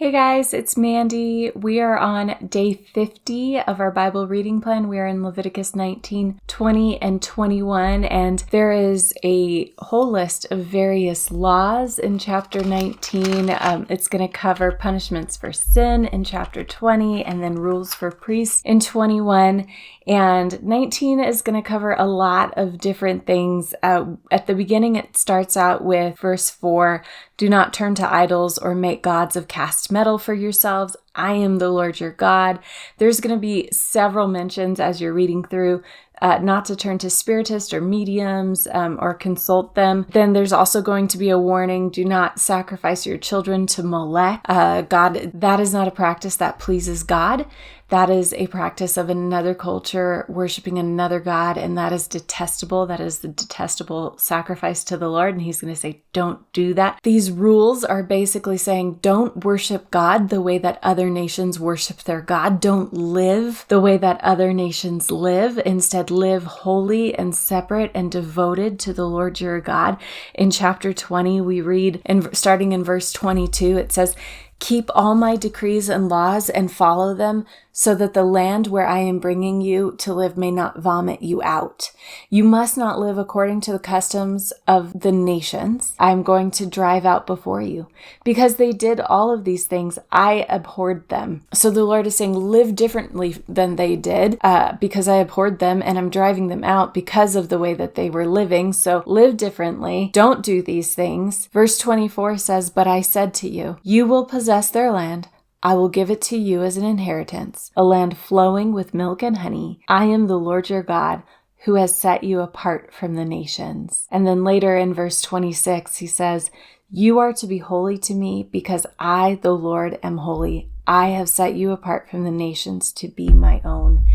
Hey guys, it's Mandy. We are on day 50 of our Bible reading plan. We are in Leviticus 19, 20, and 21, and there is a whole list of various laws in chapter 19. It's going to cover punishments for sin in chapter 20, and then rules for priests in 21. And 19 is going to cover a lot of different things. At the beginning, it starts out with verse 4, "Do not turn to idols or make gods of cast metal for yourselves. I am the Lord your God." There's going to be several mentions as you're reading through not to turn to spiritists or mediums or consult them. Then there's also going to be a warning, do not sacrifice your children to Molech. God, that is not a practice that pleases God. That is a practice of another culture worshiping another God, and that is detestable. That is the detestable sacrifice to the Lord, and he's going to say, don't do that. These rules are basically saying, don't worship God the way that other nations worship their God. Don't live the way that other nations live. Instead, live holy and separate and devoted to the Lord your God. In chapter 20, we read, starting in verse 22, it says, "Keep all my decrees and laws and follow them, so that the land where I am bringing you to live may not vomit you out. You must not live according to the customs of the nations I am going to drive out before you. Because they did all of these things, I abhorred them." So the Lord is saying, live differently than they did, because I abhorred them and I'm driving them out because of the way that they were living. So live differently. Don't do these things. Verse 24 says, "But I said to you, you will possess their land. I will give it to you as an inheritance, a land flowing with milk and honey. I am the Lord your God, who has set you apart from the nations." And then later in verse 26, he says, "You are to be holy to me because I, the Lord, am holy. I have set you apart from the nations to be my own."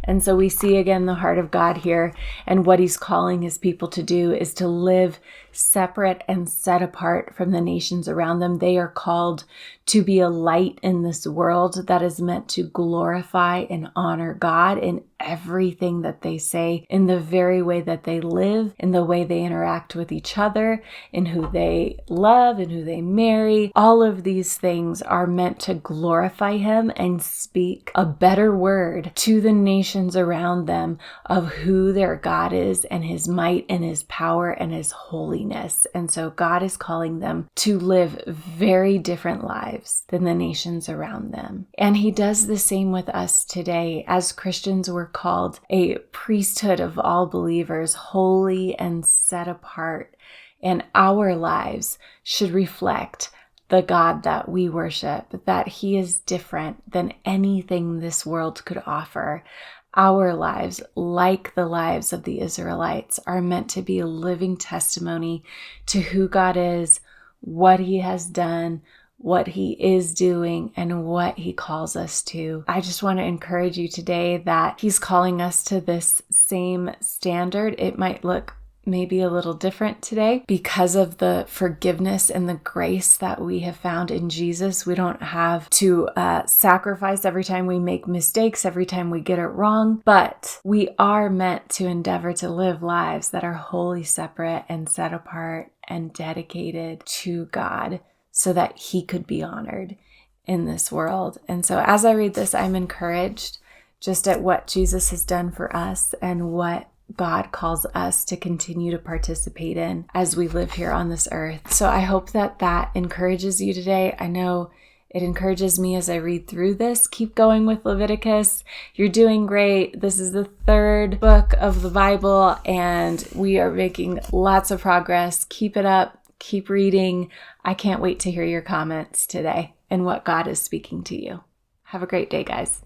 And so we see again the heart of God here, and what he's calling his people to do is to live separate and set apart from the nations around them. They are called to be a light in this world that is meant to glorify and honor God in everything that they say, in the very way that they live, in the way they interact with each other, in who they love, in who they marry. All of these things are meant to glorify him and speak a better word to the nations around them of who their God is and his might and his power and his holiness. And so God is calling them to live very different lives than the nations around them. And he does the same with us today. As Christians, we're called a priesthood of all believers, holy and set apart. And our lives should reflect the God that we worship, that he is different than anything this world could offer. Our lives, like the lives of the Israelites, are meant to be a living testimony to who God is, what he has done, what he is doing, and what he calls us to. I just want to encourage you today that he's calling us to this same standard. It might look maybe a little different today because of the forgiveness and the grace that we have found in Jesus. We don't have to sacrifice every time we make mistakes, every time we get it wrong, but we are meant to endeavor to live lives that are wholly separate and set apart and dedicated to God so that he could be honored in this world. And so as I read this, I'm encouraged just at what Jesus has done for us and what God calls us to continue to participate in as we live here on this earth. So I hope that that encourages you today. I know it encourages me as I read through this. Keep going with Leviticus. You're doing great. This is the third book of the Bible, and we are making lots of progress. Keep it up. Keep reading. I can't wait to hear your comments today and what God is speaking to you. Have a great day, guys.